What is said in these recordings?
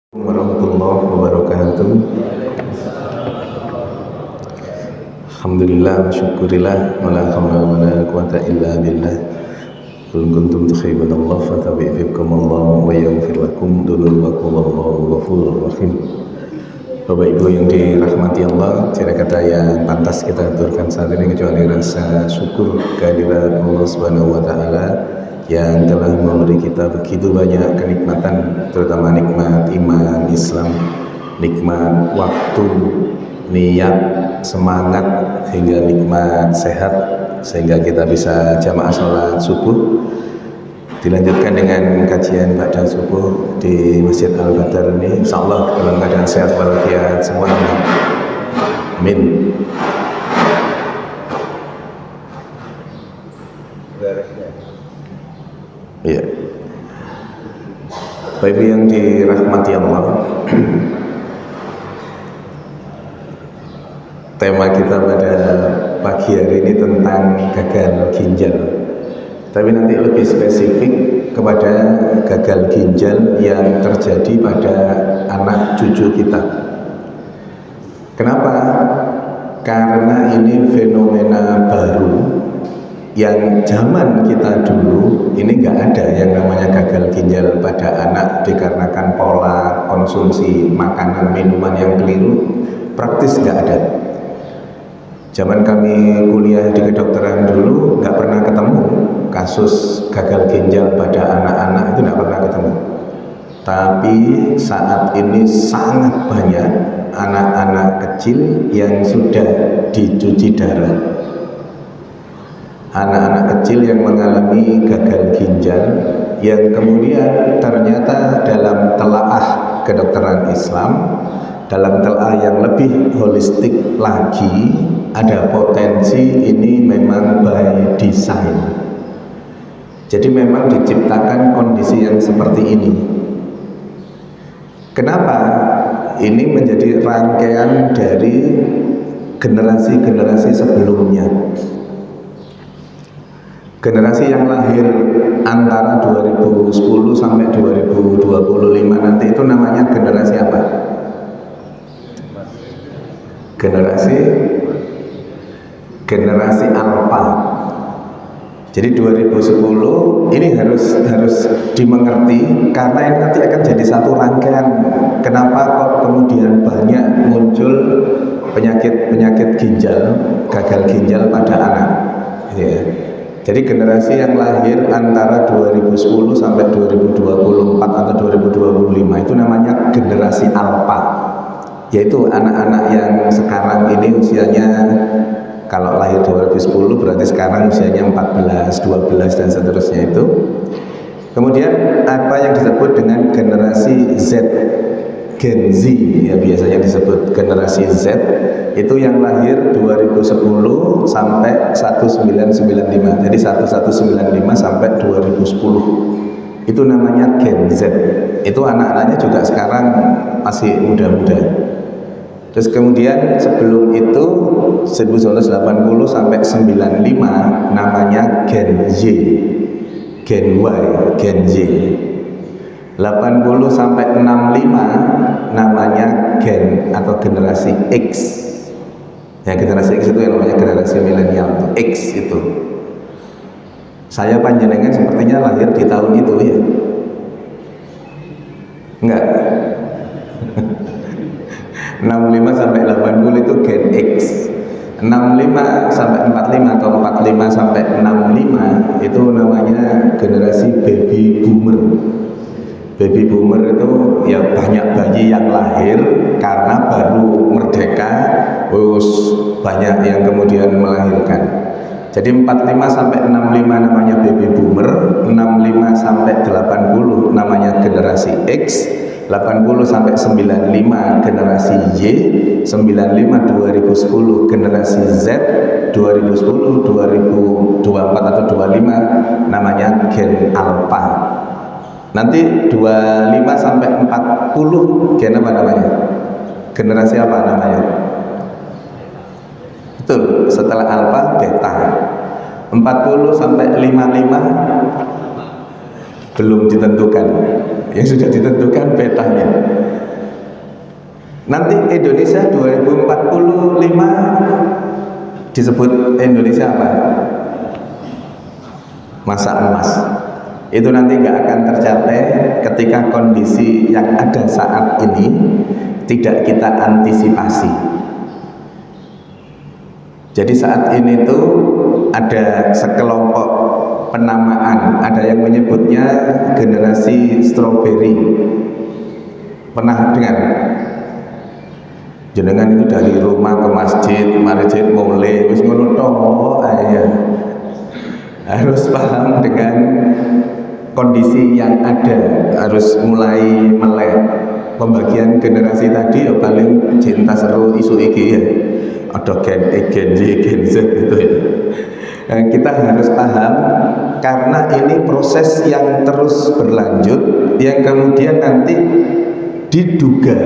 Warahmatullahi wabarakatuh. Alhamdulillah, syukurillah, wala haula wala quwata illa billah. Qul kuntum tuhibbunallah fattabi'ukumullah wa yaghfir lakum dzunubakum wallahu ghafurur rahim. Bapak Ibu yang dirahmati Allah, tidak kata yang pantas kita aturkan saat ini kecuali rasa syukur kehadirat Allah Subhanahu wa taala yang telah memberi kita begitu banyak kenikmatan, terutama nikmat iman Islam, nikmat waktu, niat, semangat, hingga nikmat sehat, sehingga kita bisa jamaah sholat subuh. Dilanjutkan dengan kajian pada subuh di Masjid Al-Badar ini, insyaallah dalam keadaan sehat walafiat semuanya. Amin. Ya, Bapak Ibu yang dirahmati Allah, tema kita pada pagi hari ini tentang gagal ginjal. Tapi nanti lebih spesifik kepada gagal ginjal yang terjadi pada anak cucu kita. Kenapa? Karena ini fenomena baru yang zaman kita dulu ini nggak ada yang namanya gagal ginjal pada anak dikarenakan pola konsumsi makanan minuman yang keliru, praktis nggak ada. Zaman kami kuliah di kedokteran dulu nggak pernah ketemu kasus gagal ginjal pada anak-anak, itu nggak pernah ketemu. Tapi saat ini sangat banyak anak-anak kecil yang sudah dicuci darah. Anak-anak kecil yang mengalami gagal ginjal yang kemudian ternyata dalam telaah kedokteran Islam, dalam telaah yang lebih holistik lagi, ada potensi ini memang by design. Jadi memang diciptakan kondisi yang seperti ini. Kenapa? Ini menjadi rangkaian dari generasi-generasi sebelumnya. Generasi yang lahir antara 2010 sampai 2025 nanti itu namanya generasi apa? Generasi alfa. Jadi 2010 ini harus dimengerti karena ini nanti akan jadi satu rangkaian. Kenapa kok kemudian banyak muncul penyakit ginjal, gagal ginjal pada anak? Ya. Jadi generasi yang lahir antara 2010 sampai 2024 atau 2025 itu namanya generasi alfa, yaitu anak-anak yang sekarang ini usianya, kalau lahir 2010 berarti sekarang usianya 14, 12 dan seterusnya itu. Kemudian apa yang disebut dengan generasi Z, Gen Z ya biasanya disebut generasi Z, itu yang lahir 2010 sampai 1995. Jadi 1195 sampai 2010. Itu namanya Gen Z. Itu anak-anaknya juga sekarang masih muda-muda. Terus kemudian sebelum itu 1980 sampai 95 namanya Gen Y, Gen Y, Gen Z. 80 sampai 65 namanya Gen atau generasi X. Ya, generasi X itu yang namanya generasi milenial, X itu. Saya panjenengan sepertinya lahir di tahun itu ya. Enggak. 65 sampai 80 itu Gen X. 65 sampai 45 atau 45 sampai 65 itu namanya generasi baby boomer. Baby boomer itu ya banyak bayi yang lahir karena baru merdeka, terus banyak yang kemudian melahirkan. Jadi 45 sampai 65 namanya baby boomer, 65 sampai 80 namanya generasi X, 80 sampai 95 generasi Y, 95 2010 generasi Z, 2010 2024 atau 25 namanya Gen Alpha. Nanti 25 sampai 40 gen apa namanya? Generasi apa namanya? Betul, setelah alfa beta. 40 sampai 55 belum ditentukan. Yang sudah ditentukan betanya. Nanti Indonesia 2045 disebut Indonesia apa? Masa emas. Itu nanti nggak akan tercapai ketika kondisi yang ada saat ini tidak kita antisipasi. Jadi saat ini tuh ada sekelompok penamaan, ada yang menyebutnya generasi strawberry. Pernah dengar? Jenengan itu dari rumah ke masjid mulai wis ngono tok aja. Harus paham dengan kondisi yang ada, harus mulai melek. Pembagian generasi tadi ya paling cinta seru isu iki ya. Ada gen E, gen Y, gen Z gitu ya. Nah, kita harus paham karena ini proses yang terus berlanjut yang kemudian nanti diduga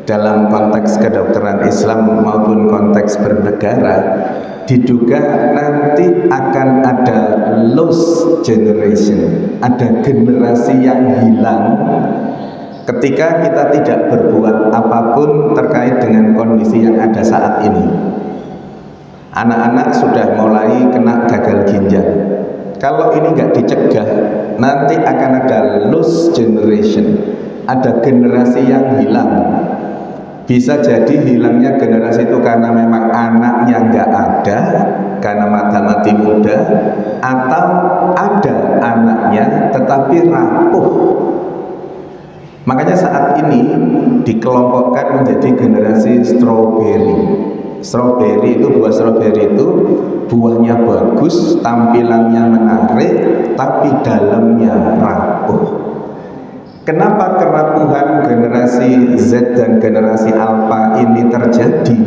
dalam konteks kedokteran Islam maupun konteks bernegara diduga nanti akan ada lost generation, ada generasi yang hilang ketika kita tidak berbuat apapun terkait dengan kondisi yang ada saat ini. Anak-anak sudah mulai kena gagal ginjal. Kalau ini nggak dicegah, nanti akan ada lost generation, ada generasi yang hilang. Bisa jadi hilangnya generasi itu karena memang anaknya nggak ada, karena mati muda, atau ada anaknya tetapi rapuh. Makanya saat ini dikelompokkan menjadi generasi strawberry. Strawberry itu, buah strawberry itu buahnya bagus, tampilannya menarik, tapi dalamnya rapuh. Kenapa kerapuhan generasi Z dan generasi Alpha ini terjadi?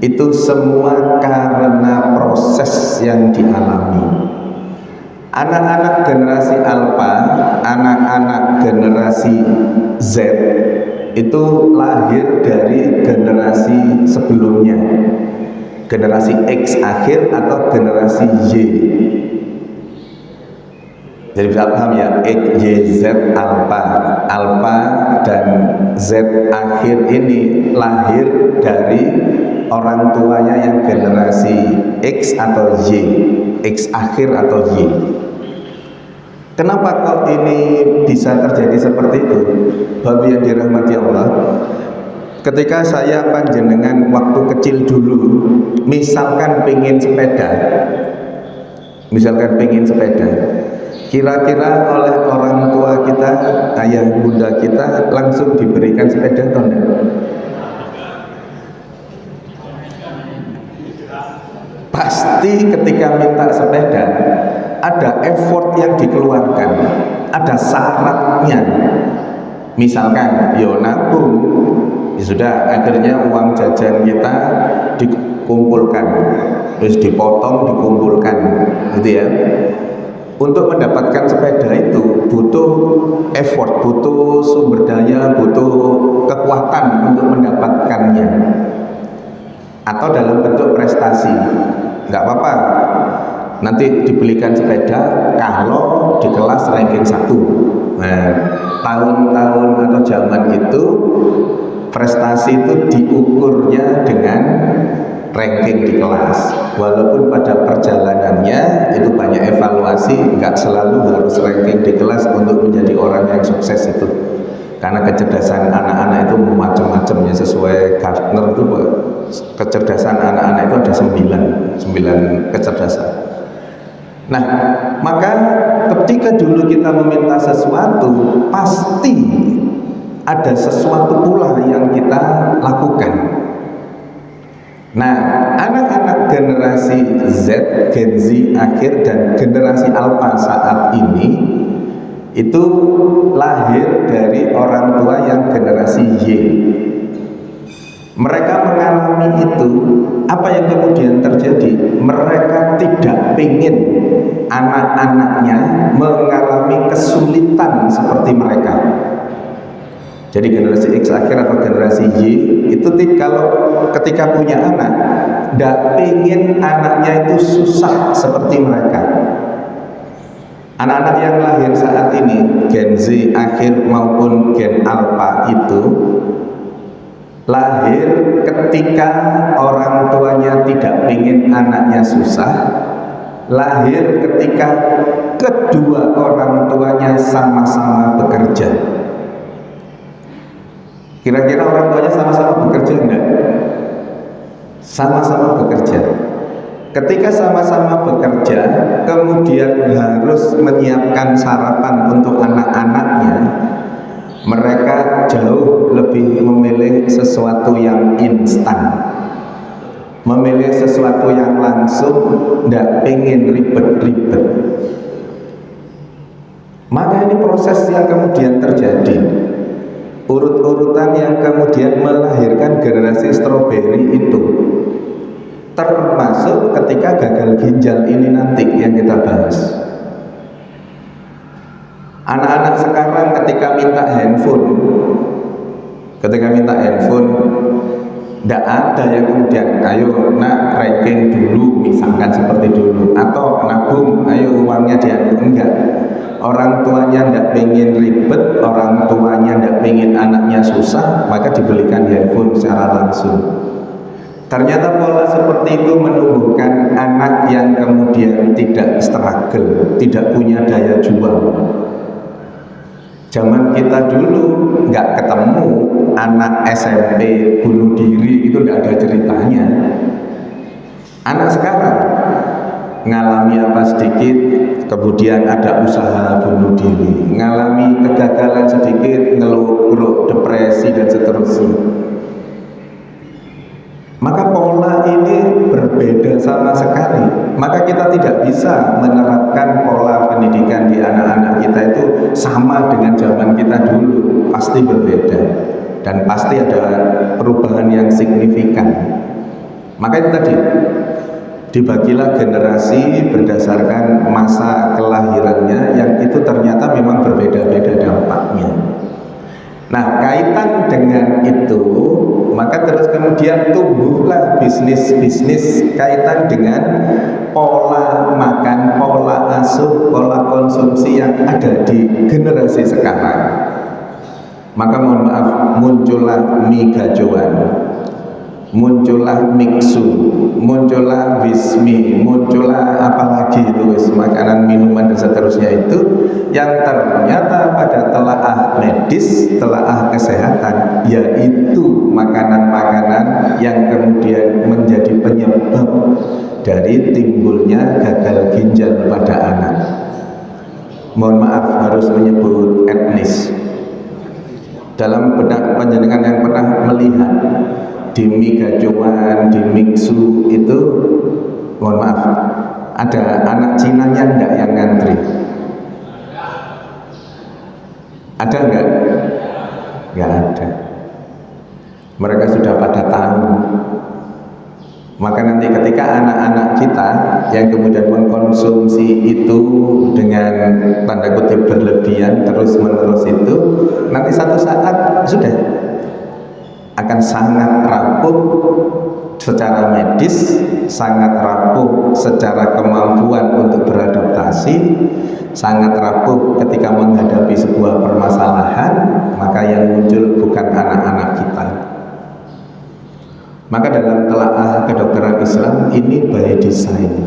Itu semua karena proses yang dialami. Anak-anak generasi Alpha, anak-anak generasi Z itu lahir dari generasi sebelumnya, generasi X akhir atau generasi Y. Jadi bisa paham ya, X, Y, Z, Alpha dan Z akhir ini lahir dari orang tuanya yang generasi X atau Y, X akhir atau Y. Kenapa kok ini bisa terjadi seperti itu? Bapak yang dirahmati Allah, ketika saya panjenengan waktu kecil dulu, misalkan pengen sepeda, kira-kira oleh orang tua kita, ayah bunda kita langsung diberikan sepeda atau enggak? Pasti ketika minta sepeda ada effort yang dikeluarkan, ada syaratnya. Misalkan yo nabung, ya sudah, akhirnya uang jajan kita dikumpulkan, terus dipotong, dikumpulkan, gitu ya. Untuk mendapatkan sepeda itu butuh effort, butuh sumber daya, butuh kekuatan untuk mendapatkannya, atau dalam bentuk prestasi. Nggak apa-apa, nanti dibelikan sepeda kalau di kelas ranking 1. Nah, tahun-tahun atau zaman itu prestasi itu diukurnya dengan ranking di kelas. Walaupun pada perjalanannya itu banyak evaluasi, nggak selalu harus ranking di kelas untuk menjadi orang yang sukses itu. Karena kecerdasan anak-anak itu macam-macamnya, sesuai Gartner itu kecerdasan anak-anak itu ada 9 kecerdasan. Nah, maka ketika dulu kita meminta sesuatu, pasti ada sesuatu pula yang kita lakukan. Nah, anak-anak generasi Z, Gen Z akhir dan generasi Alpha saat ini itu lahir dari orang tua yang generasi Y. Mereka mengalami itu, apa yang kemudian terjadi? Mereka tidak ingin anak-anaknya mengalami kesulitan seperti mereka. Jadi generasi X akhir atau generasi Y itu kalau ketika punya anak, tidak ingin anaknya itu susah seperti mereka. Anak-anak yang lahir saat ini, Gen Z akhir maupun Gen Alpha lahir ketika orang tuanya tidak ingin anaknya susah, lahir ketika kedua orang tuanya sama-sama bekerja. Kira-kira orang tuanya sama-sama bekerja enggak? Sama-sama bekerja. Ketika sama-sama bekerja, kemudian harus menyiapkan sarapan untuk anak-anaknya, mereka jauh lebih memilih sesuatu yang instan, memilih sesuatu yang langsung, tidak pengen ribet-ribet. Maka ini proses yang kemudian terjadi, urut-urutan yang kemudian melahirkan generasi stroberi itu, termasuk ketika gagal ginjal ini nanti yang kita bahas. Anak-anak sekarang ketika minta handphone, tidak ada yang kemudian ayo nak ranking dulu misalkan seperti dulu, atau nabung ayo uangnya dia, enggak. Orang tuanya tidak pengen ribet, orang tuanya tidak pengen anaknya susah, maka dibelikan handphone secara langsung. Ternyata pola seperti itu menumbuhkan anak yang kemudian tidak struggle, tidak punya daya juang. Zaman kita dulu nggak ketemu anak SMP bunuh diri, itu nggak ada ceritanya. Anak sekarang ngalami apa sedikit, kemudian ada usaha bunuh diri, ngalami kegagalan sedikit, ngeluh depresi dan seterusnya. Maka pola ini berbeda sama sekali. Maka kita tidak bisa menerapkan pola pendidikan di anak-anak kita itu sama dengan zaman kita dulu. Pasti berbeda dan pasti ada perubahan yang signifikan. Maka itu tadi, dibagilah generasi berdasarkan masa kelahirannya, yang itu ternyata memang berbeda-beda dampaknya. Nah, kaitan dengan itu, maka terus kemudian tumbuhlah bisnis-bisnis kaitan dengan pola makan, pola asuh, pola konsumsi yang ada di generasi sekarang. Maka mohon maaf, muncullah mie gajoan, muncullah mixu, muncullah bismi, muncullah apalagi itu makanan, minuman dan seterusnya itu, yang ternyata pada telaah medis, telaah kesehatan, yaitu makanan-makanan yang kemudian menjadi penyebab dari timbulnya gagal ginjal pada anak. Mohon maaf harus menyebut etnis. Dalam benak panjenengan yang pernah melihat di mie gajoan, di mixu itu, mohon maaf, ada anak Cinanya enggak yang ngantri? Ada enggak? Enggak ada. Mereka sudah pada tahu. Maka nanti ketika anak-anak kita yang kemudian mengkonsumsi itu dengan tanda kutip berlebihan terus menerus itu, nanti satu saat sudah akan sangat rapuh secara medis, sangat rapuh secara kemampuan untuk beradaptasi, sangat rapuh ketika menghadapi sebuah permasalahan. Maka yang muncul bukan anak-anak kita. Maka dalam telaah kedokteran Islam ini by design.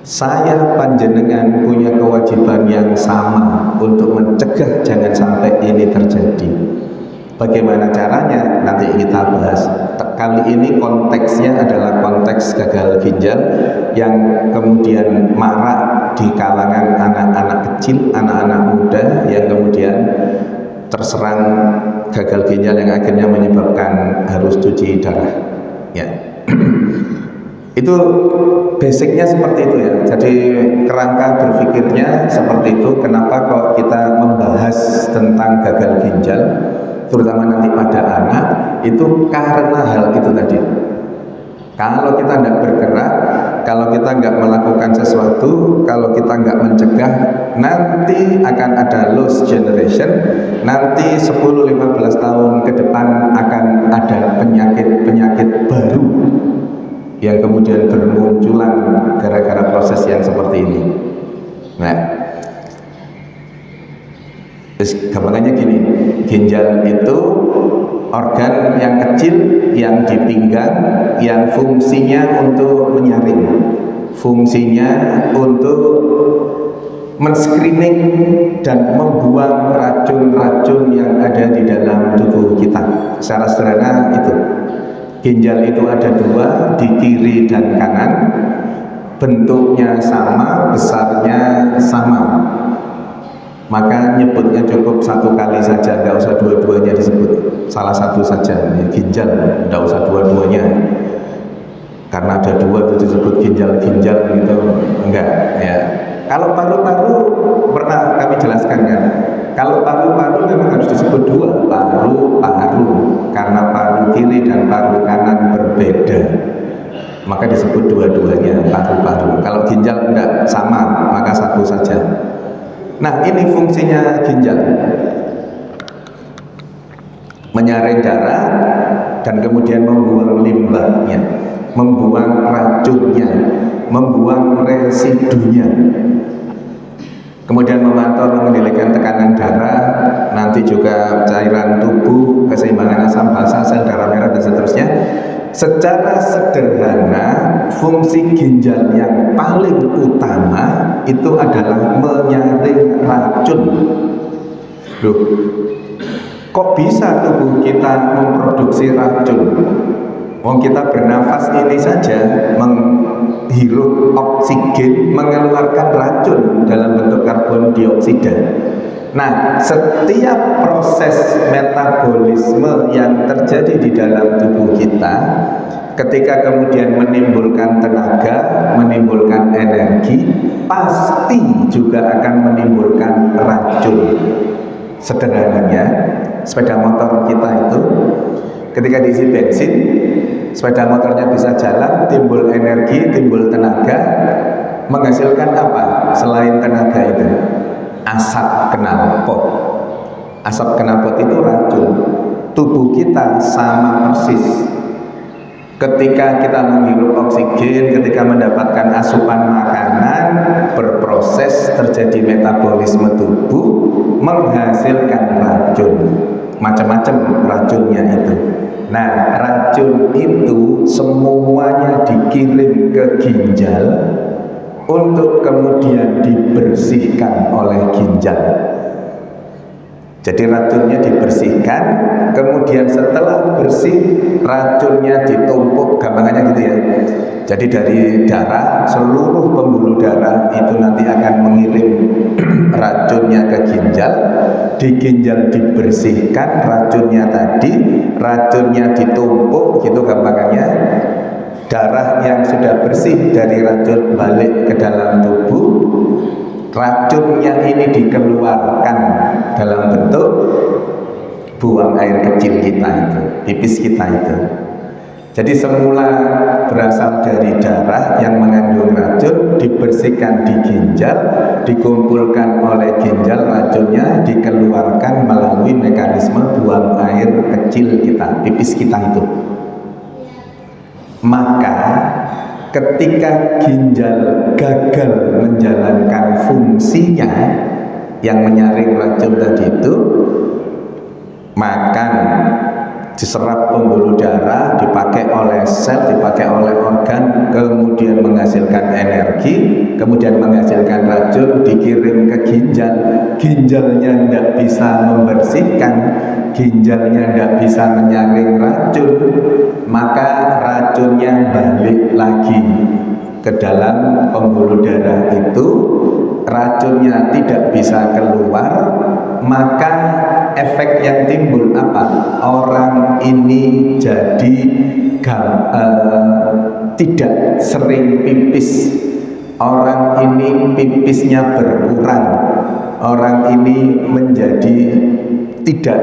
Saya panjenengan punya kewajiban yang sama untuk mencegah jangan sampai ini terjadi. Bagaimana caranya? Nanti kita bahas. Kali ini konteksnya adalah konteks gagal ginjal yang kemudian marak di kalangan anak-anak kecil, anak-anak muda yang kemudian terserang gagal ginjal yang akhirnya menyebabkan harus cuci darah. Ya. Itu basicnya seperti itu ya. Jadi kerangka berpikirnya seperti itu. Kenapa kok kita membahas tentang gagal ginjal, terutama nanti pada anak, itu karena hal itu tadi. Kalau kita tidak bergerak, kalau kita nggak melakukan sesuatu, kalau kita nggak mencegah, nanti akan ada lost generation. Nanti 10-15 tahun ke depan akan ada penyakit-penyakit baru yang kemudian bermunculan gara-gara proses yang seperti ini. Nah, gampangannya gini, ginjal itu organ yang kecil yang di pinggang yang fungsinya untuk menyaring, fungsinya untuk men-screening dan membuang racun-racun yang ada di dalam tubuh kita. Secara sederhana itu, ginjal itu ada dua, di kiri dan kanan, bentuknya sama, besarnya sama. Maka nyebutnya cukup satu kali saja, tidak usah dua-duanya disebut, salah satu saja, ya, ginjal, tidak usah dua-duanya. Karena ada dua itu disebut ginjal-ginjal gitu, enggak ya. Kalau paru-paru pernah kami jelaskan kan, kalau paru-paru memang harus disebut dua, paru-paru, karena paru kiri dan paru kanan berbeda, maka disebut dua-duanya paru-paru. Kalau ginjal enggak sama, maka satu saja. Nah, ini fungsinya ginjal, menyaring darah dan kemudian membuang limbahnya, membuang racunnya, membuang residunya, kemudian memantau mengendalikan tekanan darah, nanti juga cairan tubuh, keseimbangan asam basa, sel darah merah dan seterusnya. Secara sederhana, fungsi ginjal yang paling utama itu adalah menyaring racun. Loh, kok bisa tubuh kita memproduksi racun? Kita bernafas ini saja menghirup oksigen, mengeluarkan racun dalam bentuk karbon dioksida. Nah, setiap proses metabolisme yang terjadi di dalam tubuh kita, ketika kemudian menimbulkan tenaga, menimbulkan energi, pasti juga akan menimbulkan racun. Sederhananya, sepeda motor kita itu ketika diisi bensin, sepeda motornya bisa jalan, timbul energi, timbul tenaga, menghasilkan apa selain tenaga itu? Asap knalpot. Asap knalpot itu racun. Tubuh kita sama persis. Ketika kita menghirup oksigen, ketika mendapatkan asupan makanan, berproses, terjadi metabolisme tubuh, menghasilkan racun. Macam-macam racunnya itu. Nah, racun itu semuanya dikirim ke ginjal untuk kemudian dibersihkan oleh ginjal. Jadi racunnya dibersihkan, kemudian setelah bersih racunnya ditumpuk, gampangannya gitu ya. Jadi dari darah, seluruh pembuluh darah itu nanti akan mengirim racunnya ke ginjal. Di ginjal dibersihkan racunnya tadi, racunnya ditumpuk, gitu gampangannya. Darah yang sudah bersih dari racun balik ke dalam tubuh, racunnya ini dikeluarkan dalam bentuk buang air kecil kita itu, pipis kita itu. Jadi semula berasal dari darah yang mengandung racun, dibersihkan di ginjal, dikumpulkan oleh ginjal, racunnya dikeluarkan melalui mekanisme buang air kecil kita, pipis kita itu. Maka ketika ginjal gagal menjalankan fungsinya yang menyaring racun tadi itu, makan diserap pembuluh darah, dipakai oleh sel, dipakai oleh organ, kemudian menghasilkan energi, kemudian menghasilkan racun, dikirim ke ginjal. Ginjalnya tidak bisa membersihkan, ginjalnya tidak bisa menyaring racun, maka racunnya balik lagi ke dalam pembuluh darah itu, racunnya tidak bisa keluar, maka efek yang timbul apa? Orang ini jadi tidak sering pipis, orang ini pipisnya berkurang, orang ini menjadi tidak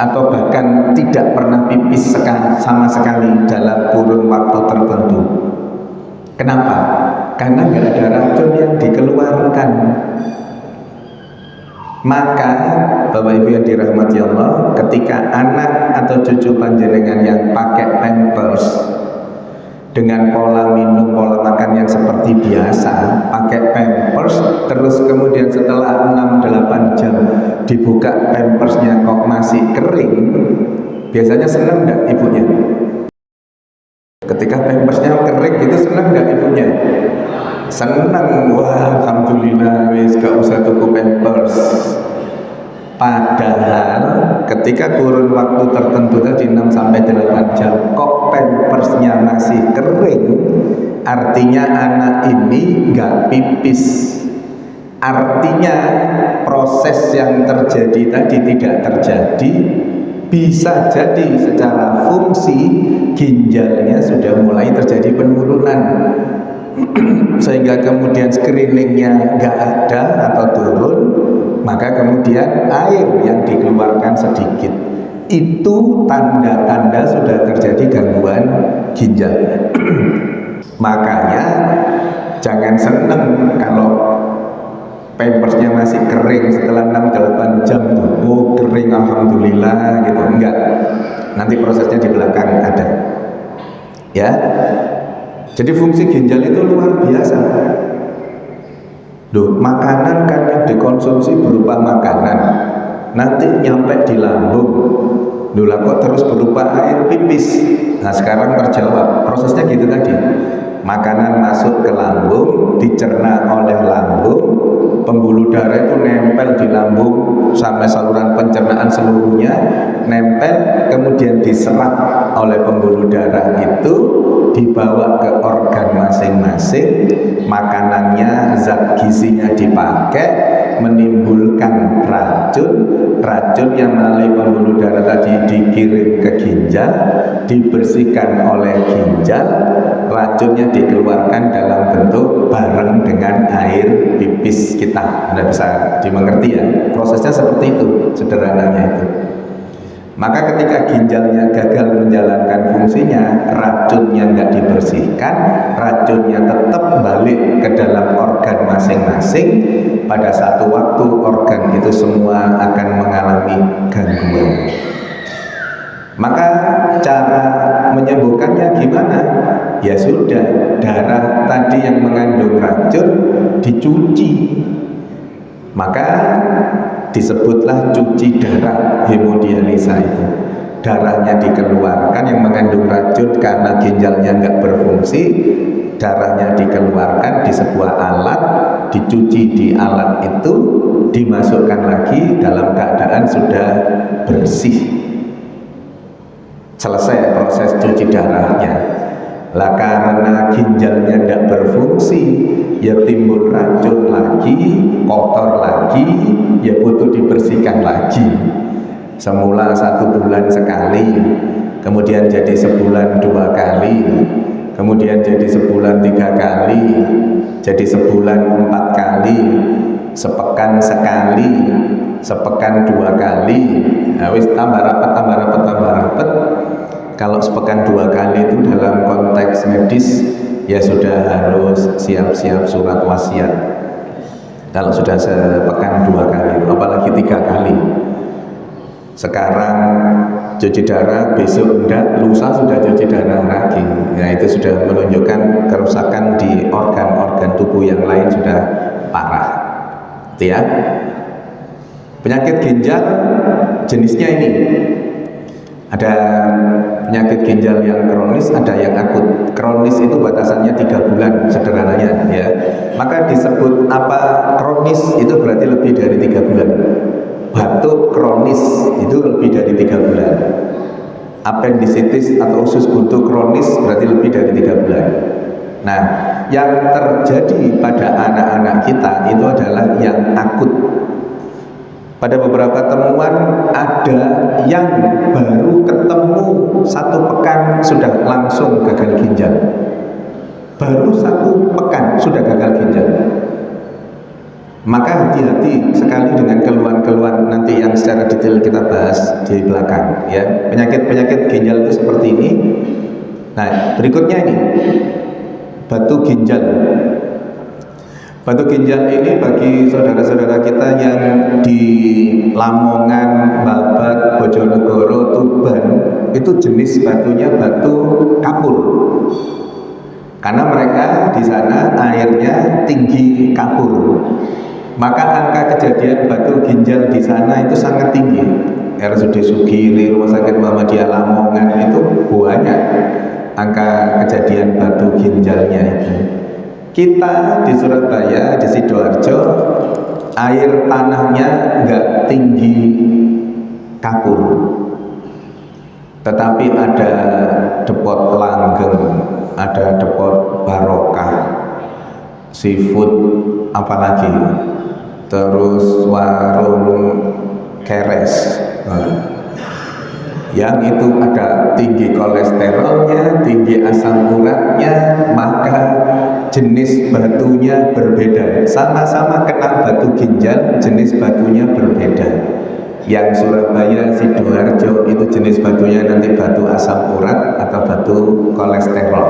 atau bahkan tidak pernah pipis sama sekali dalam kurun waktu tertentu. Kenapa? Karena nggak ada racun yang dikeluarkan. Maka Bapak Ibu yang dirahmati Allah, ketika anak atau cucu panjenengan yang pakai pampers dengan pola minum, pola makan yang seperti biasa, pakai pampers, terus kemudian setelah 6-8 jam dibuka pampersnya kok masih kering, Biasanya senang nggak ibunya? Ketika pampersnya kering gitu senang nggak ibunya? Senang, wah alhamdulillah wis gak usah tuku pampers. Padahal ketika kurun waktu tertentu tadi 6-8 jam kok pampersnya masih kering, artinya anak ini nggak pipis. Artinya proses yang terjadi tadi tidak terjadi. Bisa jadi secara fungsi ginjalnya sudah mulai terjadi penurunan, sehingga kemudian screeningnya nggak ada atau turun, maka kemudian air yang dikeluarkan sedikit. Itu tanda-tanda sudah terjadi gangguan ginjal. Makanya jangan seneng kalau pampersnya masih kering setelah 6-8 jam tuh, oh kering alhamdulillah gitu. Enggak, nanti prosesnya di belakang ada ya. Jadi fungsi ginjal itu luar biasa. Loh, makanan kan yang dikonsumsi berupa makanan, nanti nyampe di lambung. Loh lah kok terus berupa air pipis? Nah sekarang terjawab, prosesnya gitu tadi. Makanan masuk ke lambung, dicerna oleh lambung, pembuluh darah itu nempel di lambung sampai saluran pencernaan seluruhnya nempel, kemudian diserap oleh pembuluh darah itu, dibawa ke organ masing-masing, makanannya, zat gizinya dipakai, menimbulkan racun yang melalui pembuluh darah tadi dikirim ke ginjal, dibersihkan oleh ginjal, racunnya dikeluarkan dalam bentuk bareng dengan air pipis kita. Anda bisa dimengerti ya, prosesnya seperti itu, sederhananya itu. Maka ketika ginjalnya gagal menjalankan fungsinya, racunnya nggak dibersihkan, racunnya tetap balik ke dalam organ masing-masing. Pada satu waktu organ itu semua akan mengalami gangguan. Maka cara menyembuhkannya gimana? Ya sudah, darah tadi yang mengandung racun dicuci. Maka disebutlah cuci darah, hemodialisa itu. Darahnya dikeluarkan yang mengandung racun karena ginjalnya nggak berfungsi, darahnya dikeluarkan di sebuah alat, dicuci di alat itu, dimasukkan lagi dalam keadaan sudah bersih. Selesai proses cuci darahnya. Lah karena ginjalnya tidak berfungsi, ya timbul racun lagi, kotor lagi, ya butuh dibersihkan lagi. Semula 1 bulan sekali, kemudian jadi sebulan 2 kali, kemudian jadi sebulan 3 kali, jadi sebulan 4 kali, sepekan sekali, sepekan 2 kali. Nah, wis tambah rapat. Kalau sepekan 2 kali itu dalam konteks medis ya sudah harus siap-siap surat wasiat. Kalau sudah sepekan 2 kali, apalagi 3 kali. Sekarang cuci darah, besok enggak, lusa sudah cuci darah lagi. Nah itu sudah menunjukkan kerusakan di organ-organ tubuh yang lain sudah parah. Itu ya. Penyakit ginjal jenisnya ini. Ada penyakit ginjal yang kronis, ada yang akut. Kronis itu batasannya 3 bulan sederhananya ya. Maka disebut apa kronis itu berarti lebih dari 3 bulan. Batuk kronis itu lebih dari 3 bulan. Appendicitis atau usus buntu kronis berarti lebih dari 3 bulan. Nah, yang terjadi pada anak-anak kita itu adalah yang akut. Pada beberapa temuan ada yang baru ketemu 1 pekan sudah langsung gagal ginjal. Baru 1 pekan sudah gagal ginjal. Maka hati-hati sekali dengan keluhan-keluhan nanti yang secara detail kita bahas di belakang ya. Penyakit-penyakit ginjal itu seperti ini. Nah, berikutnya ini batu ginjal. Batu ginjal ini bagi saudara-saudara kita yang di Lamongan, Babat, Bojonegoro, Tuban, itu jenis batunya batu kapur. Karena mereka di sana airnya tinggi kapur. Maka angka kejadian batu ginjal di sana itu sangat tinggi. RSUD Sugiri, Rumah Sakit Muhammadiyah Lamongan itu banyak angka kejadian batu ginjalnya itu. Kita di Surabaya, di Sidoarjo, air tanahnya nggak tinggi kapur, tetapi ada depot langgeng, ada depot barokah, seafood, apalagi, terus warung keres, yang itu ada tinggi kolesterolnya, tinggi asam uratnya, maka jenis batunya berbeda. Sama-sama kena batu ginjal, jenis batunya berbeda. Yang Surabaya, Sidoarjo itu jenis batunya nanti batu asam urat atau batu kolesterol.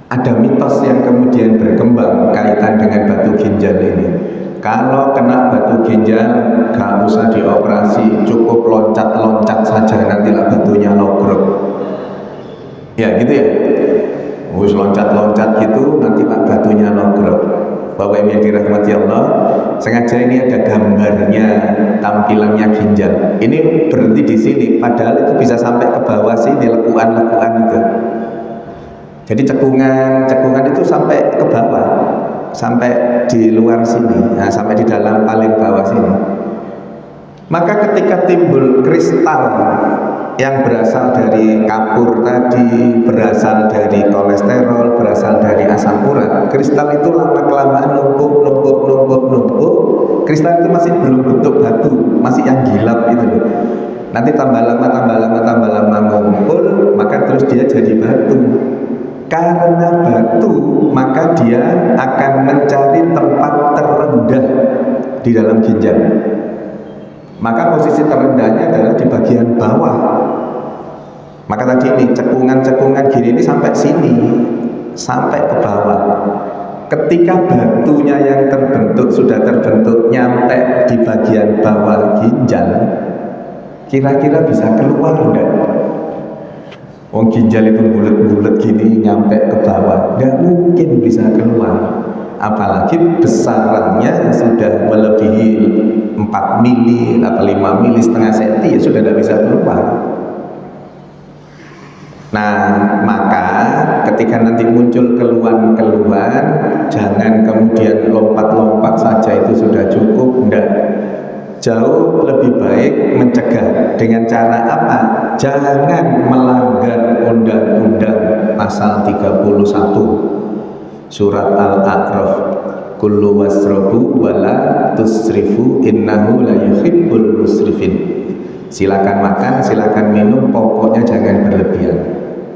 Ada mitos yang kemudian berkembang kaitan dengan batu ginjal ini. Kalau kena batu ginjal gak usah dioperasi, cukup loncat-loncat saja nantilah batunya logrok. Ya gitu ya. Wis loncat-loncat gitu nantilah batunya logrok. Bapak Ibu yang dirahmati Allah, sengaja ini ada gambarnya, tampilannya ginjal. Ini berhenti di sini, padahal itu bisa sampai ke bawah sini, lekuan-lekuan itu. Jadi cekungan itu sampai ke bawah, sampai di luar sini, nah, sampai di dalam paling bawah sini. Maka ketika timbul kristal yang berasal dari kapur tadi, berasal dari kolesterol, berasal dari asam urat, kristal itu lama-kelamaan numpuk, kristal itu masih belum bentuk batu, masih yang gilap itu. Nanti tambah lama ngumpul, maka terus dia jadi batu. Karena batu, maka dia akan mencari tempat terendah di dalam ginjal. Maka posisi terendahnya adalah di bagian bawah. Maka tadi ini cekungan-cekungan gini ini sampai sini, sampai ke bawah. Ketika batunya yang terbentuk sudah terbentuk nyampe di bagian bawah ginjal, kira-kira bisa keluar enggak? Wong ginjal itu bulat-bulat gini nyampe ke bawah, nggak mungkin bisa keluar. Apalagi besarannya sudah melebihi 4 mili atau 5 mili, setengah senti, ya sudah tidak bisa keluar. Nah, maka ketika nanti muncul keluhan-keluhan, jangan kemudian lompat-lompat saja itu sudah cukup, enggak. Jauh lebih baik mencegah. Dengan cara apa? Jangan melanggar undang-undang pasal 31 Surat Al-A'raf, kullu wasrabu wala tusrifu innahu la yuhibbul musrifin. Silakan makan, silakan minum, pokoknya jangan berlebihan.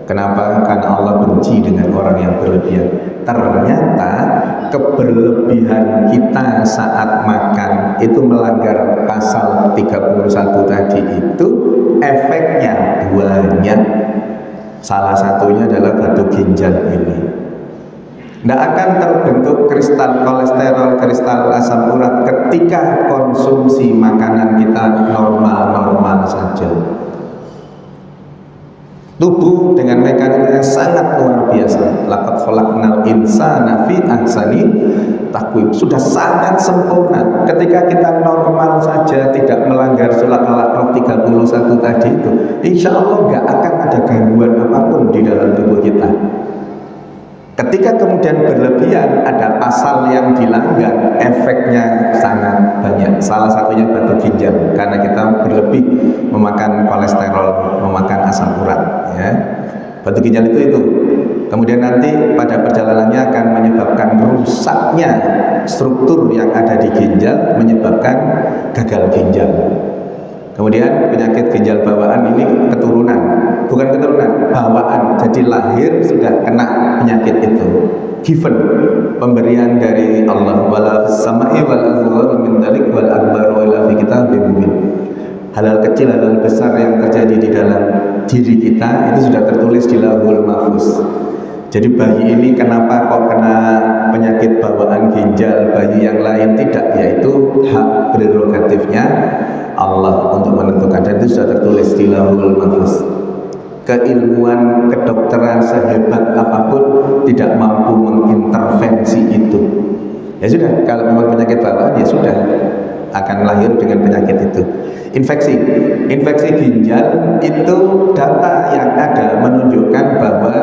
Kenapa? Karena Allah benci dengan orang yang berlebihan. Ternyata keberlebihan kita saat makan itu melanggar pasal 31 tadi itu, efeknya banyak. Salah satunya adalah batu ginjal ini. Tidak akan terbentuk kristal kolesterol, kristal asam urat ketika konsumsi makanan kita normal-normal saja. Tubuh dengan mekanisme sangat luar biasa. Laqad khalaqnal insana fi ahsani taqwim. Sudah sangat sempurna. Ketika kita normal saja, tidak melanggar surat Al-A'raf 31 tadi itu, insya Allah nggak akan ada gangguan apapun di dalam tubuh kita. Ketika kemudian berlebihan, ada pasal yang dilanggar, efeknya sangat banyak. Salah satunya batu ginjal, karena kita berlebih memakan kolesterol, memakan asam urat. Ya. Batu ginjal itu. Kemudian nanti pada perjalanannya akan menyebabkan rusaknya struktur yang ada di ginjal, menyebabkan gagal ginjal. Kemudian penyakit ginjal bawaan ini keturunan, bukan keturunan, bawaan. Jadi lahir sudah kena penyakit itu, given, pemberian dari Allah. Wala fis sama'i wal azwar min dalik wal akbar wa ila fi kitabim mubin. Hal-hal kecil, hal-hal besar yang terjadi di dalam diri kita itu sudah tertulis di Lauhul Mahfuz. Jadi bayi ini kenapa kok kena penyakit bawaan ginjal, bayi yang lain tidak, yaitu hak prerogatifnya Allah untuk menentukan, dan itu sudah tertulis di Lauhul Mahfuz. Keilmuan kedokteran sehebat apapun tidak mampu mengintervensi itu. Ya sudah, kalau memang penyakit bawaan ya sudah, akan lahir dengan penyakit itu. Infeksi ginjal itu data yang ada menunjukkan bahwa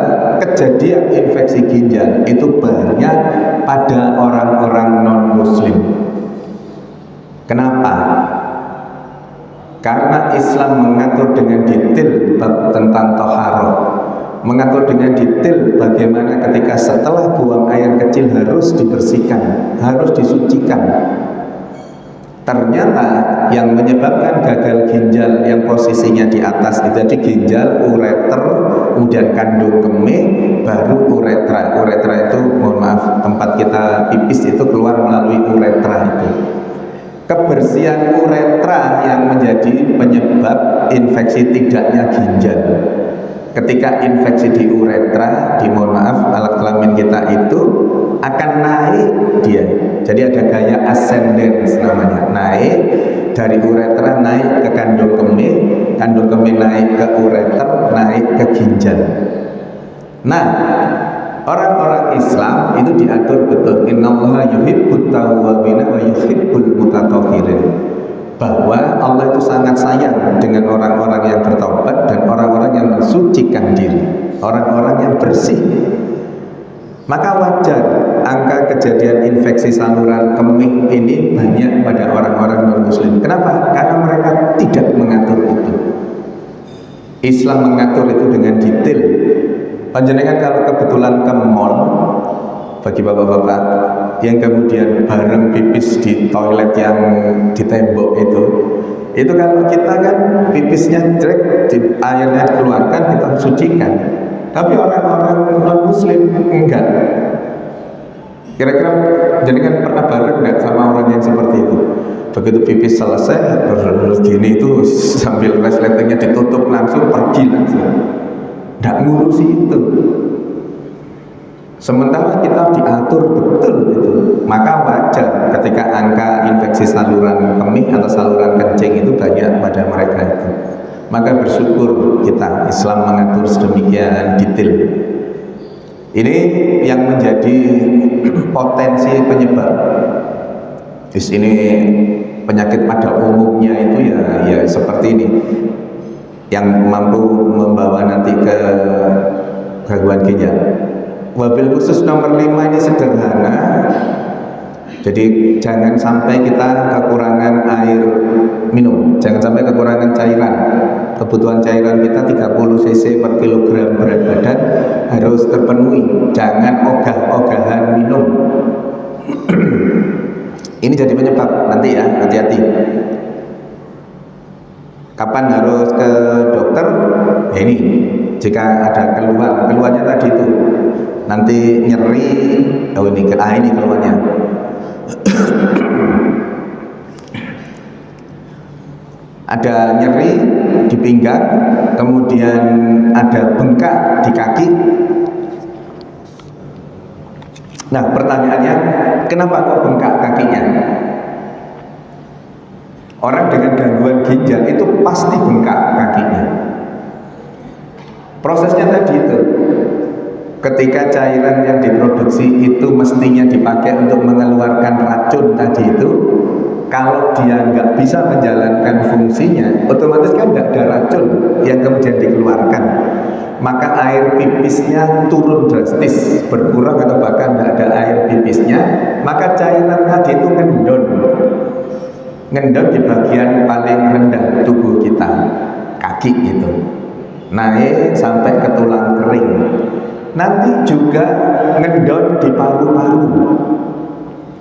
kejadian infeksi ginjal itu banyak pada orang-orang non-muslim. Kenapa? Karena Islam mengatur dengan detail tentang taharah, mengatur dengan detail bagaimana ketika setelah buang air kecil harus dibersihkan, harus disucikan. Ternyata yang menyebabkan gagal ginjal yang posisinya di atas itu jadi ginjal, ureter, kemudian kandung kemih, baru uretra. Uretra itu, mohon maaf, tempat kita pipis itu keluar melalui uretra itu. Kebersihan uretra yang menjadi penyebab infeksi tidaknya ginjal. Ketika infeksi di uretra, mohon maaf, alat kelamin kita itu akan naik dia. Jadi ada gaya ascendens namanya, naik dari uretra naik ke kandung kemih naik ke ureter, naik ke ginjal. Nah, orang-orang Islam itu diatur betul. Innallaha yuhibbut tawwabina wa yuhibbul mutatahhirin. Bahwa Allah itu sangat sayang dengan orang-orang yang bertobat dan orang-orang yang mensucikan diri, orang-orang yang bersih. Maka wajar angka kejadian infeksi saluran kemih ini banyak pada orang-orang non-muslim. Kenapa? Karena mereka tidak mengatur itu. Islam mengatur itu dengan detail. Panjenengan kalau kebetulan ke mall, bagi bapak-bapak yang kemudian bareng pipis di toilet yang di tembok itu kalau kita kan pipisnya jelek, airnya keluarkan, kita sucikan. Tapi orang-orang non-muslim enggak. Kira-kira jenengan pernah bareng enggak sama orang yang seperti itu? Begitu pipis selesai, gini itu sambil resletingnya ditutup langsung pergi langsung. Enggak ngurusi itu. Sementara kita diatur betul itu. Maka wajar ketika angka infeksi saluran kemih atau saluran kencing itu banyak pada mereka itu. Maka bersyukur kita, Islam mengatur sedemikian detail. Ini yang menjadi potensi penyebab. Di sini penyakit pada umumnya itu ya seperti ini, yang mampu membawa nanti ke gangguan ginjal. Wabil khusus nomor 5 ini sederhana. Jadi jangan sampai kita kekurangan air minum, jangan sampai kekurangan cairan. Kebutuhan cairan kita 30 cc per kilogram berat badan harus terpenuhi. Jangan ogah-ogahan minum. Ini jadi penyebab nanti ya, hati-hati. Kapan harus ke dokter? Ya ini, jika ada keluhannya tadi itu, nanti nyeri, ini keluhannya. Ada nyeri di pinggang, kemudian ada bengkak di kaki. Nah, pertanyaannya, kenapa kok bengkak kakinya? Orang dengan gangguan ginjal itu pasti bengkak kakinya. Prosesnya tadi itu, ketika cairan yang diproduksi itu mestinya dipakai untuk mengeluarkan racun tadi itu, kalau dia nggak bisa menjalankan fungsinya, otomatis kan nggak ada racun yang kemudian dikeluarkan. Maka air pipisnya turun drastis, berkurang atau bahkan nggak ada air pipisnya. Maka cairan tadi itu ngendon di bagian paling rendah tubuh kita, kaki itu, naik sampai ke tulang kering. Nanti juga ngendon di paru-paru,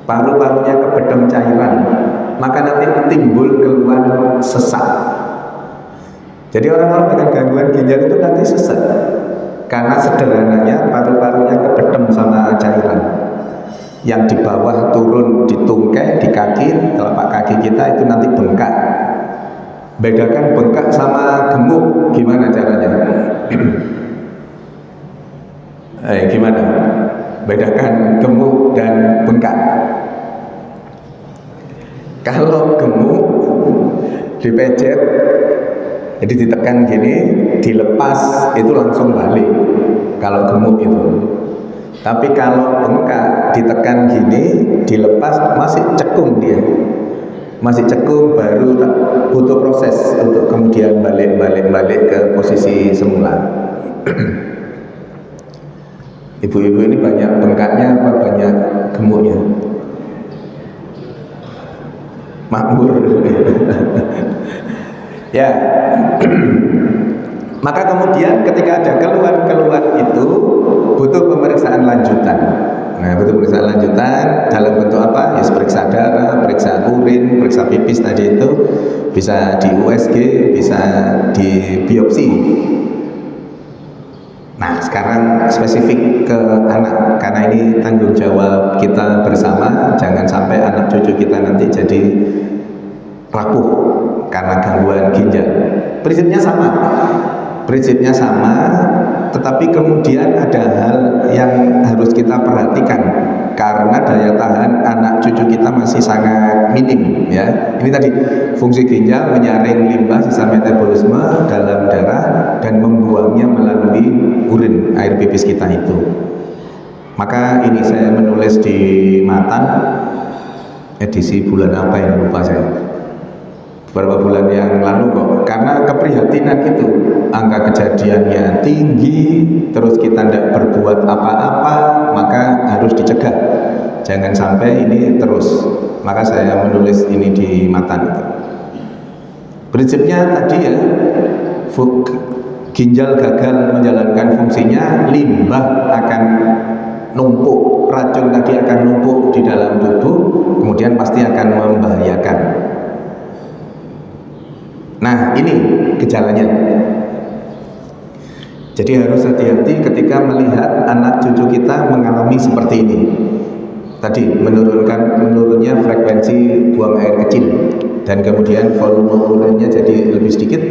paru-parunya kebedong cairan, maka nanti timbul keluhan sesak. Jadi orang-orang dengan gangguan ginjal itu nanti sesak, karena sederhananya paru-parunya kebedong sama cairan. Yang di bawah turun di tungkai, di kaki, telapak kaki kita itu nanti bengkak. Bedakan bengkak sama gemuk, gimana caranya? Gimana? Bedakan gemuk dan bengkak. Kalau gemuk dipejet, jadi ditekan gini, dilepas itu langsung balik. Kalau gemuk itu. Tapi kalau bengkak ditekan gini, dilepas masih cekung dia. masih cekung baru butuh proses untuk kemudian balik ke posisi semula. Ibu-ibu ini banyak bengkaknya apa banyak gemuknya? Makmur. Ya. Maka kemudian ketika ada keluhan-keluhan itu butuh pemeriksaan lanjutan. Nah, butuh pemeriksaan lanjutan dalam bentuk apa? Ya, periksa darah, periksa urin, periksa pipis tadi itu, bisa di USG, bisa di biopsi. Nah, sekarang spesifik ke anak, karena ini tanggung jawab kita bersama. Jangan sampai anak cucu kita nanti jadi rapuh karena gangguan ginjal. Prinsipnya sama, tetapi kemudian ada hal yang harus kita perhatikan karena daya tahan anak cucu kita masih sangat minim, ya. Ini tadi fungsi ginjal menyaring limbah sisa metabolisme dalam darah dan membuangnya melalui urin, air pipis kita itu. Maka ini saya menulis di Matan edisi bulan apa ya, lupa saya, beberapa bulan yang lalu kok, karena keprihatinan itu, angka kejadiannya tinggi, terus kita tidak berbuat apa-apa, maka harus dicegah, jangan sampai ini terus. Maka saya menulis ini di Matan itu. Prinsipnya tadi ya, ginjal gagal menjalankan fungsinya, limbah akan numpuk, racun tadi akan numpuk di dalam tubuh, kemudian pasti akan membahayakan. Nah, ini gejalanya. Jadi harus hati-hati ketika melihat anak cucu kita mengalami seperti ini. Tadi menurunnya frekuensi buang air kecil, dan kemudian volume urinnya jadi lebih sedikit,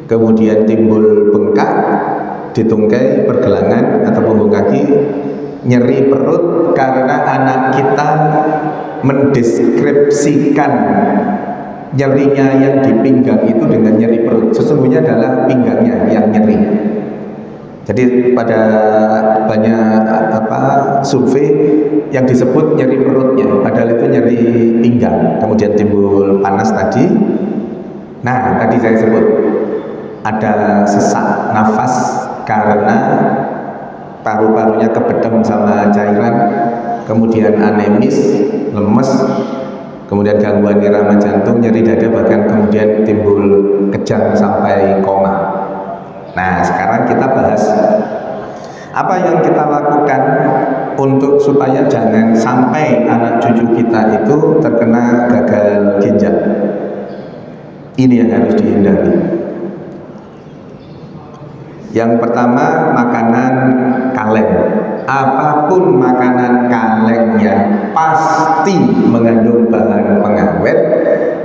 kemudian timbul bengkak di tungkai, pergelangan atau punggung kaki, nyeri perut karena anak kita mendeskripsikan nyerinya yang di pinggang itu dengan nyeri perut. Sesungguhnya adalah pinggangnya yang nyeri. Jadi pada banyak survei yang disebut nyeri perutnya, padahal itu nyeri pinggang. Kemudian timbul panas tadi. Nah, tadi saya sebut ada sesak nafas karena paru-parunya kebedem sama cairan, kemudian anemis, lemes, kemudian gangguan irama jantung, nyeri dada, bahkan kemudian timbul kejang sampai koma. Nah, sekarang kita bahas apa yang kita lakukan untuk supaya jangan sampai anak cucu kita itu terkena gagal ginjal. Ini yang harus dihindari. Yang pertama, makanan kaleng. Apapun makanan kalengnya pasti mengandung bahan pengawet.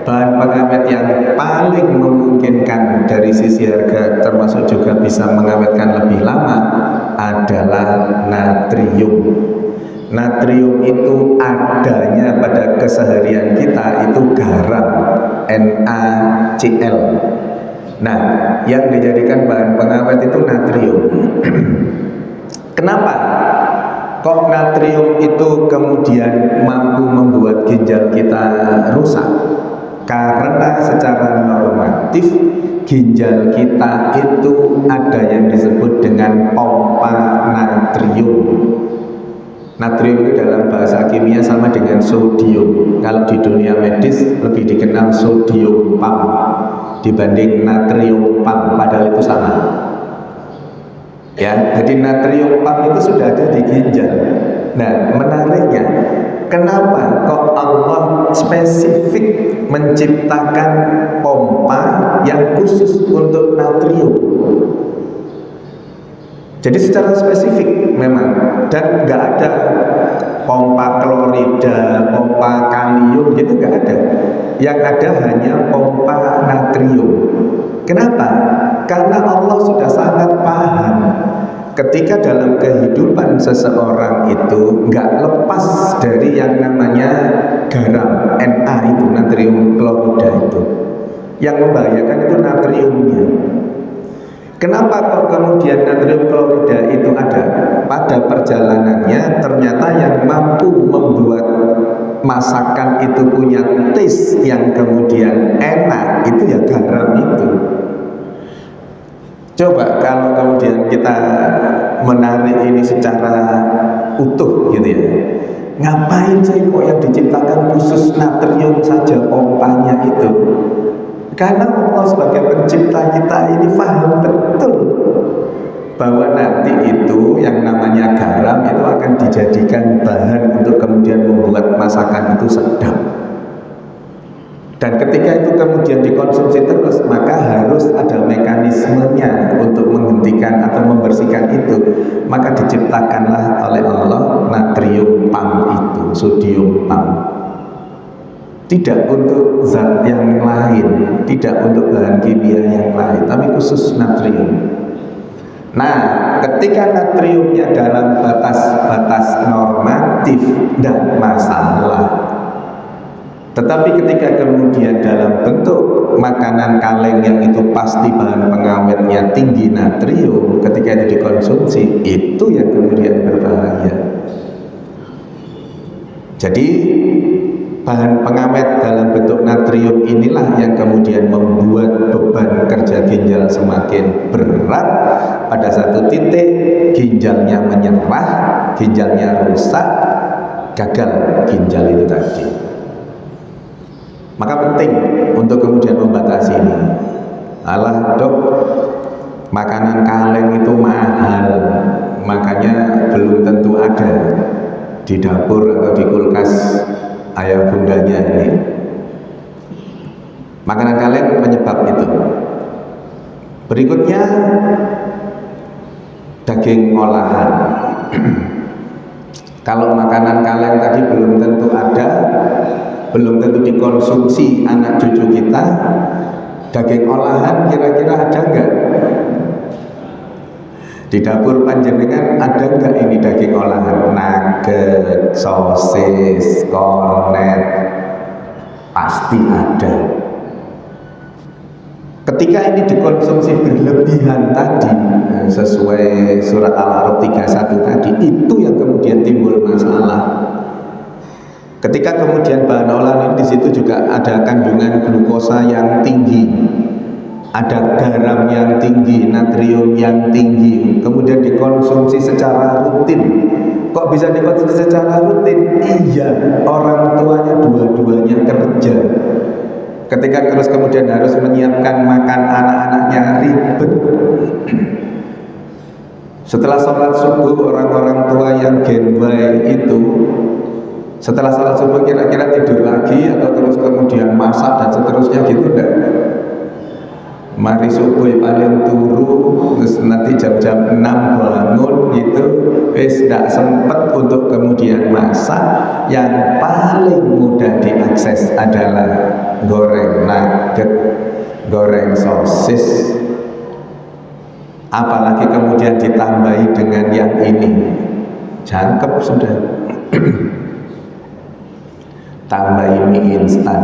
Bahan pengawet yang paling memungkinkan dari sisi harga, termasuk juga bisa mengawetkan lebih lama, adalah natrium. Natrium itu adanya pada keseharian kita itu garam, NaCl. Nah, yang dijadikan bahan pengawet itu natrium. Kenapa kok natrium itu kemudian mampu membuat ginjal kita rusak? Karena secara normatif ginjal kita itu ada yang disebut dengan pompa natrium. Natrium itu dalam bahasa kimia sama dengan sodium. Kalau di dunia medis lebih dikenal sodium pump dibanding natrium pump, padahal itu sama. Ya, jadi natrium pump itu sudah ada di ginjal. Nah, menariknya, kenapa kok Allah spesifik menciptakan pompa yang khusus untuk natrium? Jadi secara spesifik memang, dan nggak ada pompa klorida, pompa kalium, gitu nggak ada. Yang ada hanya pompa natrium. Kenapa? Karena Allah sudah sangat paham ketika dalam kehidupan seseorang itu nggak lepas dari yang namanya garam, Na itu, natrium klorida itu. Yang membahayakan itu natriumnya. Kenapa kok kemudian natrium klorida itu ada? Pada perjalanannya ternyata yang mampu membuat masakan itu punya taste yang kemudian enak, itu ya garam itu. Coba kalau kemudian kita menarik ini secara utuh gitu ya, ngapain sih kok yang diciptakan khusus natrium saja pompanya itu? Karena Allah sebagai pencipta kita ini paham betul bahwa nanti itu yang namanya garam itu akan dijadikan bahan untuk kemudian membuat masakan itu sedap. Dan ketika itu kemudian dikonsumsi terus, maka harus ada mekanismenya untuk menghentikan atau membersihkan itu. Maka diciptakanlah oleh Allah natrium pam itu, sodium pam. Tidak untuk zat yang lain, tidak untuk bahan kimia yang lain, tapi khusus natrium. Nah, ketika natriumnya dalam batas-batas normatif dan masalah. Tetapi ketika kemudian dalam bentuk makanan kaleng yang itu pasti bahan pengawetnya tinggi natrium, ketika itu dikonsumsi, itu yang kemudian berbahaya. Jadi bahan pengawet dalam bentuk natrium inilah yang kemudian membuat beban kerja ginjal semakin berat. Pada satu titik ginjalnya menyerah, ginjalnya rusak, gagal ginjal itu tadi. Maka penting untuk kemudian membatasi ini. Alah dok, makanan kaleng itu mahal, makanya belum tentu ada di dapur atau di kulkas ayah bundanya ini. Makanan kaleng penyebab itu. Berikutnya daging olahan. Kalau makanan kaleng tadi belum tentu ada, belum tentu dikonsumsi anak cucu kita, daging olahan kira-kira ada enggak? Di dapur panjenengan ada enggak ini daging olahan? Nugget, sosis, kornet, pasti ada. Ketika ini dikonsumsi berlebihan tadi, sesuai surat Al-A'raf 31 tadi, itu yang kemudian timbul masalah. Ketika kemudian bahan olahan ini di situ juga ada kandungan glukosa yang tinggi, ada garam yang tinggi, natrium yang tinggi, kemudian dikonsumsi secara rutin. Kok bisa dikonsumsi secara rutin? Iya, orang tuanya dua-duanya kerja. Ketika terus kemudian harus menyiapkan makan anak-anaknya, ribet. Setelah sholat subuh, orang-orang tua yang Gen Y itu setelah sholat subuh kira-kira tidur lagi atau terus kemudian masak dan seterusnya gitu enggak? Mari subuh paling turu, terus nanti jam-jam 6 bangun gitu, tidak sempat untuk kemudian masak. Yang paling mudah diakses adalah goreng nugget, goreng sosis, apalagi kemudian ditambahi dengan yang ini, jangkep sudah. Tambahi mie instan.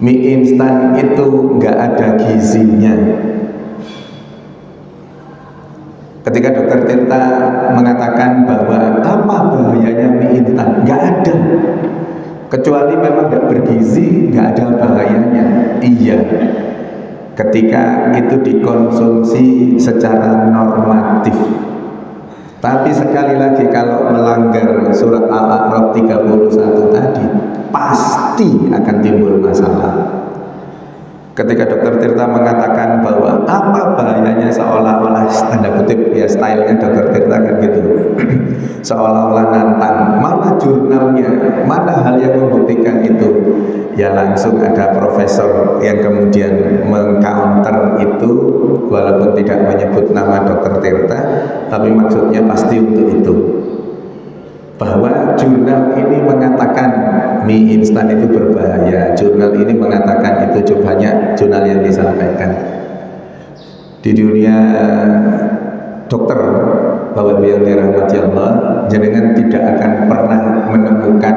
Mie instan itu nggak ada gizinya. Ketika Dokter Tirta mengatakan bahwa apa bahayanya mie instan, nggak ada. Kecuali memang nggak bergizi, nggak ada bahayanya. Iya. Ketika itu dikonsumsi secara normatif. Tapi sekali lagi kalau melanggar surat Al-A'raf 31 tadi, pasti akan timbul masalah. Ketika Dokter Tirta mengatakan bahwa apa bahayanya, seolah-olah tanda kutip ya, stylenya Dokter Tirta kan gitu, seolah-olah nantang, mana jurnalnya, mana hal yang membuktikan itu. Ya langsung ada profesor yang kemudian mengcounter itu, walaupun tidak menyebut nama Dokter Tirta, tapi maksudnya pasti untuk itu, bahwa jurnal ini mengatakan mie instan itu berbahaya, jurnal ini mengatakan itu. Banyak jurnal yang disampaikan di dunia dokter, Bapak Ibu yang dirahmati Allah, jenengan tidak akan pernah menemukan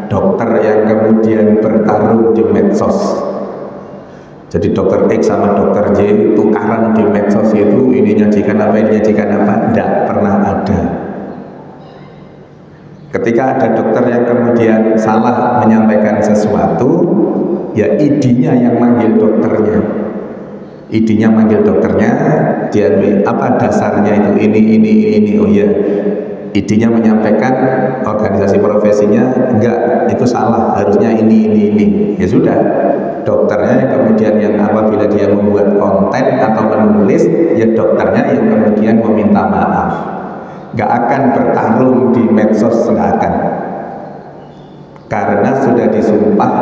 dokter yang kemudian bertarung di medsos. Jadi dokter X sama dokter Y tukaran di medsos itu, ini nyajikan apa, ini nyajikan apa, tidak pernah ada. Ketika ada dokter yang kemudian salah menyampaikan sesuatu, ya ID-nya yang manggil dokternya. ID-nya manggil dokternya, dia apa dasarnya itu ini. Oh ya, ID-nya menyampaikan organisasi profesinya enggak, itu salah, harusnya ini. Ya sudah, dokternya yang kemudian yang apabila dia membuat konten atau menulis, ya dokternya yang kemudian meminta maaf. Enggak akan bertarung di medsos, enggak akan. Karena sudah disumpah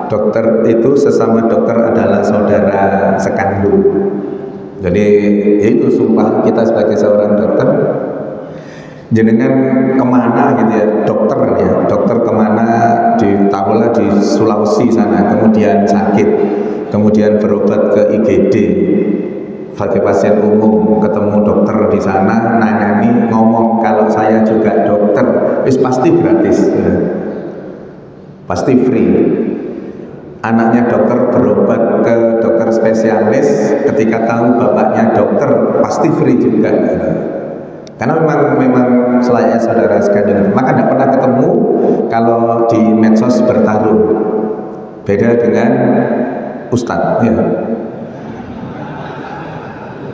dokter itu sesama dokter adalah saudara sekandung. Jadi itu sumpah kita sebagai seorang dokter. Jenengan kemana gitu ya, dokter kemana, taruhlah di Sulawesi sana, kemudian sakit, kemudian berobat ke IGD sebagai pasien umum, ketemu dokter di sana, nanyani, ngomong kalau saya juga dokter, pasti gratis, ya. Pasti free. Anaknya dokter berobat ke dokter spesialis, ketika tahu bapaknya dokter, pasti free juga, ya. Karena memang selayaknya saudara sekalian. Maka tidak pernah ketemu kalau di medsos bertarung. Beda dengan ustadz, ya.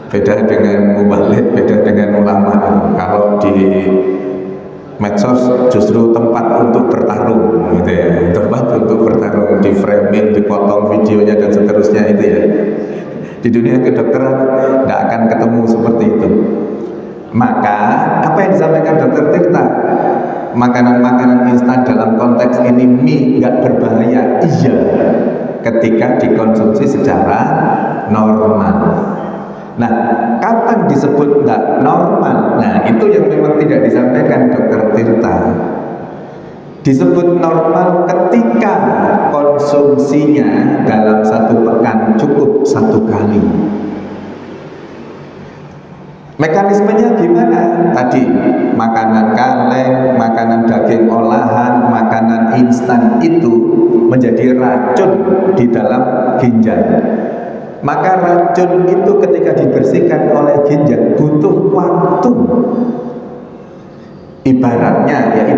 Beda dengan mubalik, beda dengan ulama. Kalau di medsos justru tempat untuk bertarung, gitu ya. Tempat untuk bertarung, di framing, dipotong videonya dan seterusnya itu ya. Di dunia kedokteran tidak akan ketemu seperti itu. Maka apa yang disampaikan Dr. Tirta, makanan-makanan instan dalam konteks ini mie nggak berbahaya, iya, ketika dikonsumsi secara normal. Nah, kapan disebut nggak normal? Nah, itu yang memang tidak disampaikan Dr. Tirta. Disebut normal ketika konsumsinya dalam satu pekan cukup satu kali. Mekanismenya gimana? Tadi makanan kaleng, makanan daging olahan, makanan instan itu menjadi racun di dalam ginjal. Maka racun itu ketika dibersihkan oleh ginjal butuh waktu. Ibaratnya ya,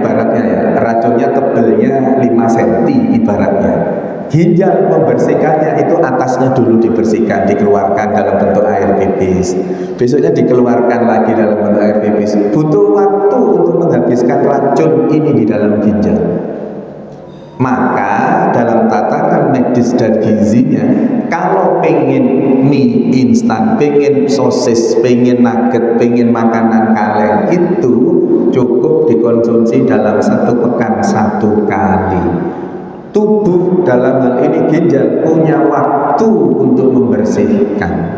racunnya tebelnya 5 cm ibaratnya. Ginjal membersihkannya itu atasnya dulu dibersihkan, dikeluarkan dalam bentuk air pipis. Besoknya dikeluarkan lagi dalam bentuk air pipis. Butuh waktu untuk menghabiskan racun ini di dalam ginjal. Maka dalam tataran medis dan gizinya, kalau pengen mie instan, pengen sosis, pengen nugget, pengen makanan kaleng, itu cukup dikonsumsi dalam satu pekan satu kali. Tubuh dalam hal ini ginjal punya waktu untuk membersihkan.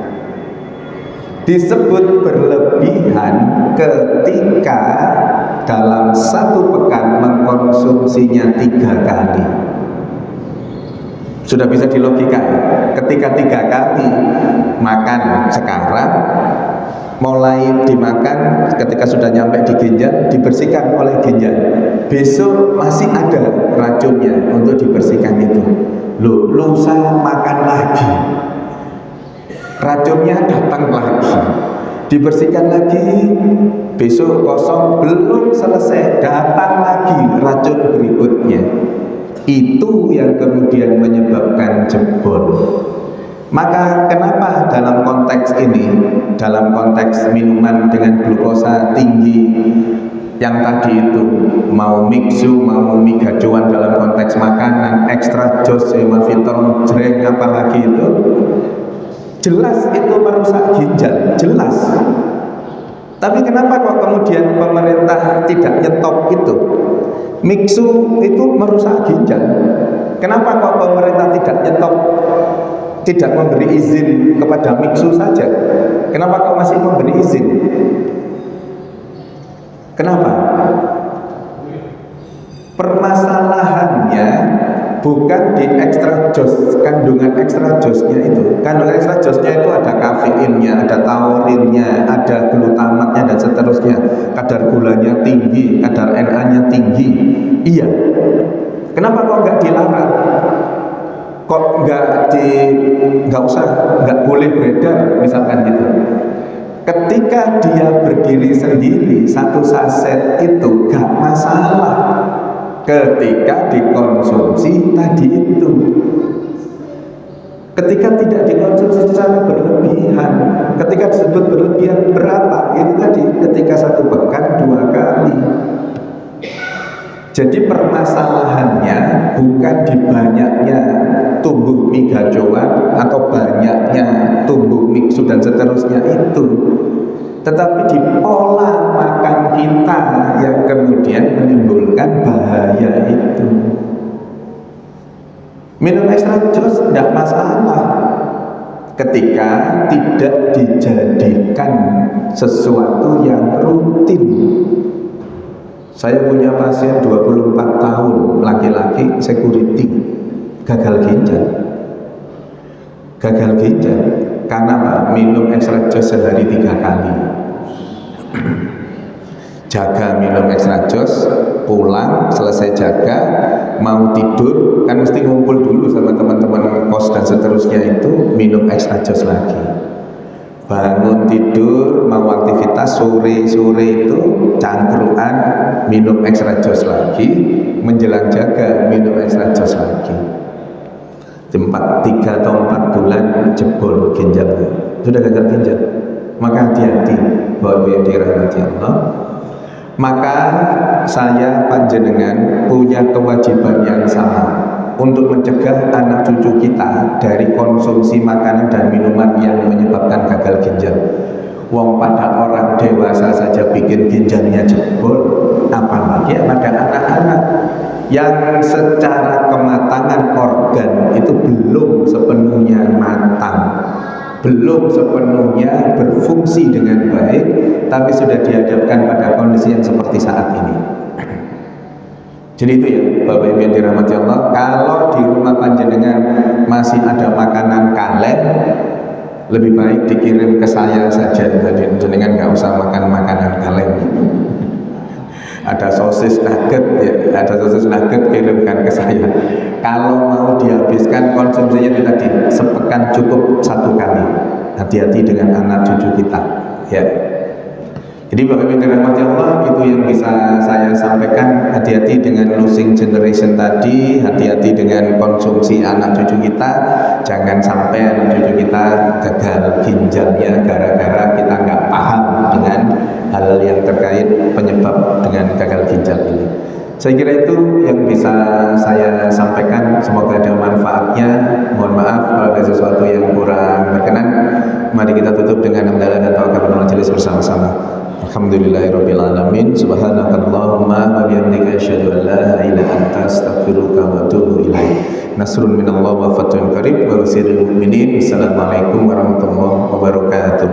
Disebut berlebihan ketika dalam satu pekan mengkonsumsinya 3 kali. Sudah bisa dilogika. Ketika 3 kali makan sekarang, mulai dimakan ketika sudah nyampe di ginjal, dibersihkan oleh ginjal. Besok masih ada racunnya untuk dibersihkan itu. Lusa makan lagi, racunnya datang lagi, dibersihkan lagi. Besok kosong, belum selesai, datang lagi racun berikutnya. Itu yang kemudian menyebabkan jebol. Maka kenapa dalam konteks ini, dalam konteks minuman dengan glukosa tinggi yang tadi itu, mau mixu, mau mie gacuan dalam konteks makanan, extra jos, hemavitron, jreng, apalagi itu, jelas itu merusak ginjal, jelas. Tapi kenapa kok kemudian pemerintah tidak nyetop itu? Mixu itu merusak ginjal. Kenapa kok pemerintah tidak nyetop, tidak memberi izin kepada mixu saja? Kenapa kok masih memberi izin? Kenapa? Permasalahannya bukan di ekstra jos, kandungan ekstra josnya itu. Kandungan ekstra josnya itu ada kafeinnya, ada taurinnya, ada glutamatnya dan seterusnya. Kadar gulanya tinggi, kadar Na-nya tinggi. Iya. Kenapa kok nggak dilarang? Kok nggak boleh beredar misalkan gitu? Ketika dia berdiri sendiri, satu saset itu gak masalah. ketika dikonsumsi tadi itu. Ketika tidak dikonsumsi secara berlebihan, ketika disebut berlebihan berapa? Itu tadi, ketika 1 pekan 2 kali. Jadi permasalahannya bukan di banyaknya tumbuh mie gacoan atau banyaknya tumbuh mixu dan seterusnya itu, tetapi di pola makan kita yang kemudian menimbulkan bahaya itu. Minum extra jus tidak masalah ketika tidak dijadikan sesuatu yang rutin. Saya punya pasien 24 tahun, laki-laki, security, gagal ginjal. Gagal ginjal karena apa? Minum extra jus sehari 3 kali. Jaga minum extra jus, pulang selesai jaga, mau tidur kan mesti ngumpul dulu sama teman-teman kos dan seterusnya, itu minum extra jus lagi. Bangun tidur mau aktivitas sore-sore itu cangkruan, minum extra jus lagi, menjelang jaga minum extra jus lagi. 3 atau 4 bulan jebol ginjalnya, sudah gagal ginjal. Maka hati-hati bahwa yang dirahmati Allah. Maka saya panjenengan punya kewajiban yang sama untuk mencegah anak cucu kita dari konsumsi makanan dan minuman yang menyebabkan gagal ginjal. Wong pada orang dewasa saja bikin ginjalnya jebol, apalagi pada anak-anak yang secara kematangan organ itu belum sepenuhnya matang, belum sepenuhnya berfungsi dengan baik, tapi sudah dihadapkan pada kondisi yang seperti saat ini. Jadi itu ya Bapak Ibu yang dirahmati Allah, kalau di rumah panjenengan masih ada makanan kaleng, lebih baik dikirim ke saya saja. Jadi jenengan nggak usah makan makanan kaleng. Ada sosis nugget ya, ada sosis nugget, kirimkan ke saya. Kalau mau dihabiskan konsumsinya itu tadi, sepekan cukup 1 kali. Hati-hati dengan anak cucu kita ya. Jadi Bapak Ibu dirahmati Allah, itu yang bisa saya sampaikan. Hati-hati dengan losing generation tadi, hati-hati dengan konsumsi anak cucu kita. Jangan sampai anak cucu kita gagal ginjalnya gara-gara kita nggak paham dengan hal yang terkait penyebab dengan gagal ginjal ini. Saya kira itu yang bisa saya sampaikan. Semoga ada manfaatnya. Mohon maaf kalau ada sesuatu yang kurang berkenan. Mari kita tutup dengan hamdalah dan tawakal majelis bersama-sama. Alhamdulillahirabbil alamin. Subhanakallahumma wa bihamdika asyhadu an la ilaha illa anta astaghfiruka wa atubu ilaik. Nasrun minallah wa fathun qarib wa basiril mu'minin. Assalamualaikum warahmatullahi wabarakatuh.